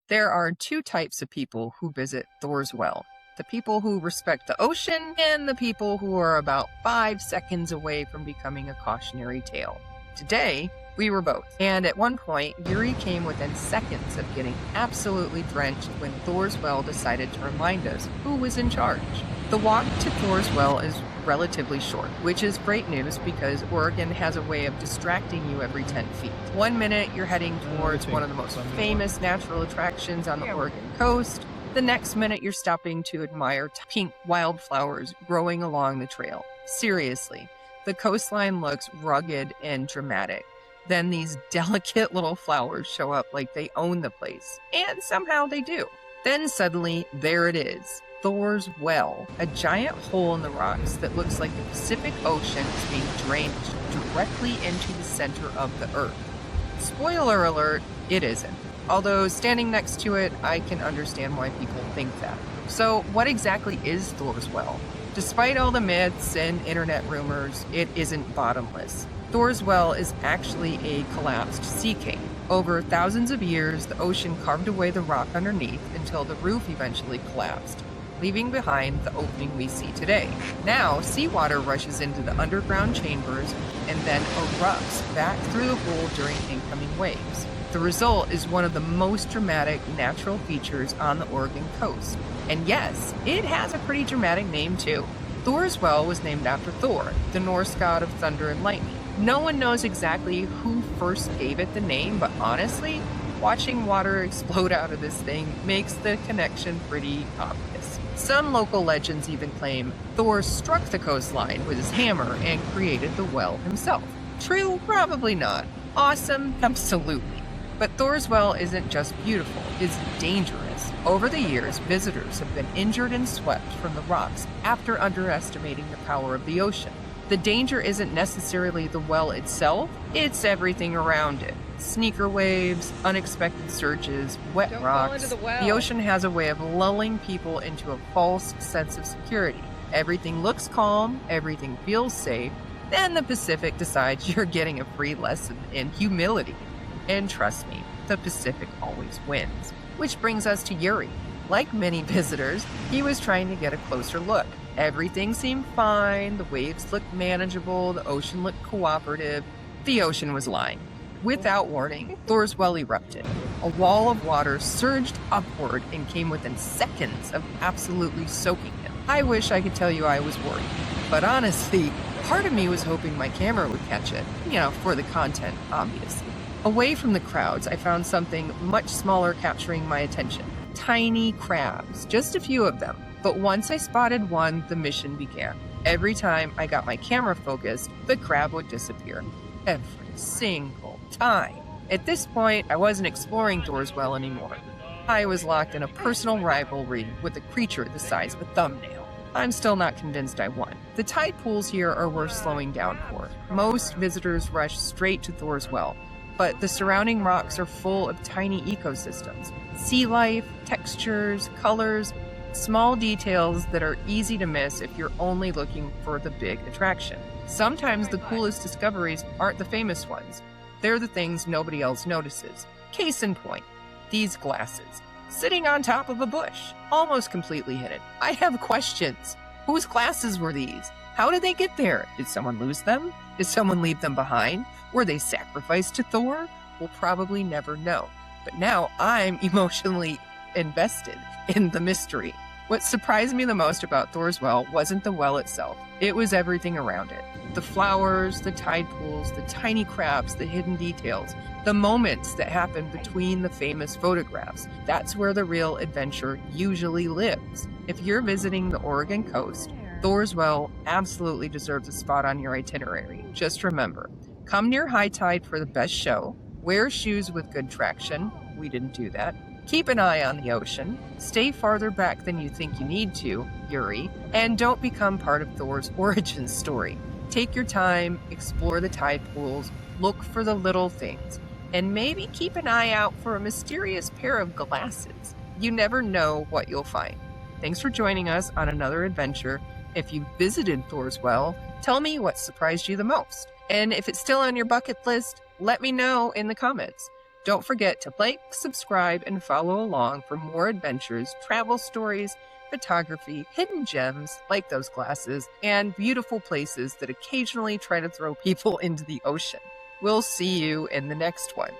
There are two types of people who visit Thor's Well. The people who respect the ocean and the people who are about 5 seconds away from becoming a cautionary tale. Today, we were both. And at one point, Yuri came within seconds of getting absolutely drenched when Thor's Well decided to remind us who was in charge. The walk to Thor's Well is relatively short, which is great news because Oregon has a way of distracting you every 10 feet. 1 minute, you're heading towards one of the most famous natural attractions on the Oregon coast. The next minute, you're stopping to admire pink wildflowers growing along the trail. Seriously, the coastline looks rugged and dramatic. Then these delicate little flowers show up like they own the place. And somehow they do. Then suddenly, there it is. Thor's Well, a giant hole in the rocks that looks like the Pacific Ocean is being drained directly into the center of the earth. Spoiler alert, it isn't. Although standing next to it, I can understand why people think that. So what exactly is Thor's Well? Despite all the myths and internet rumors, it isn't bottomless. Thor's Well is actually a collapsed sea cave. Over thousands of years, the ocean carved away the rock underneath until the roof eventually collapsed, leaving behind the opening we see today. Now, seawater rushes into the underground chambers and then erupts back through the hole during incoming waves. The result is one of the most dramatic natural features on the Oregon coast. And yes, it has a pretty dramatic name too. Thor's Well was named after Thor, the Norse god of thunder and lightning. No one knows exactly who first gave it the name, but honestly, watching water explode out of this thing makes the connection pretty obvious. Some local legends even claim Thor struck the coastline with his hammer and created the well himself. True? Probably not. Awesome? Absolutely. But Thor's Well isn't just beautiful, it's dangerous. Over the years, visitors have been injured and swept from the rocks after underestimating the power of the ocean. The danger isn't necessarily the well itself, it's everything around it. Sneaker waves, unexpected surges, wet rocks. The ocean has a way of lulling people into a false sense of security. Everything looks calm, everything feels safe, then the Pacific decides you're getting a free lesson in humility. And trust me, the Pacific always wins. Which brings us to Yuri. Like many visitors, he was trying to get a closer look. Everything seemed fine, the waves looked manageable, the ocean looked cooperative. The ocean was lying. Without warning, Thor's Well erupted. A wall of water surged upward and came within seconds of absolutely soaking him. I wish I could tell you I was worried, but honestly, part of me was hoping my camera would catch it. For the content, obviously. Away from the crowds, I found something much smaller capturing my attention. Tiny crabs, just a few of them. But once I spotted one, the mission began. Every time I got my camera focused, the crab would disappear. Every single time. At this point, I wasn't exploring Thor's Well anymore. I was locked in a personal rivalry with a creature the size of a thumbnail. I'm still not convinced I won. The tide pools here are worth slowing down for. Most visitors rush straight to Thor's Well, but the surrounding rocks are full of tiny ecosystems. Sea life, textures, colors, small details that are easy to miss if you're only looking for the big attraction. Sometimes the coolest discoveries aren't the famous ones. They're the things nobody else notices. Case in point, these glasses, sitting on top of a bush, almost completely hidden. I have questions. Whose glasses were these? How did they get there? Did someone lose them? Did someone leave them behind? Were they sacrificed to Thor? We'll probably never know. But now I'm emotionally invested in the mystery. What surprised me the most about Thor's Well wasn't the well itself. It was everything around it. The flowers, the tide pools, the tiny crabs, the hidden details, the moments that happen between the famous photographs. That's where the real adventure usually lives. If you're visiting the Oregon coast, Thor's Well absolutely deserves a spot on your itinerary. Just remember, come near high tide for the best show, wear shoes with good traction. We didn't do that. Keep an eye on the ocean, stay farther back than you think you need to, Yuri, and don't become part of Thor's origin story. Take your time, explore the tide pools, look for the little things, and maybe keep an eye out for a mysterious pair of glasses. You never know what you'll find. Thanks for joining us on another adventure. If you visited Thor's Well, tell me what surprised you the most. And if it's still on your bucket list, let me know in the comments. Don't forget to like, subscribe, and follow along for more adventures, travel stories, photography, hidden gems like those glasses, and beautiful places that occasionally try to throw people into the ocean. We'll see you in the next one.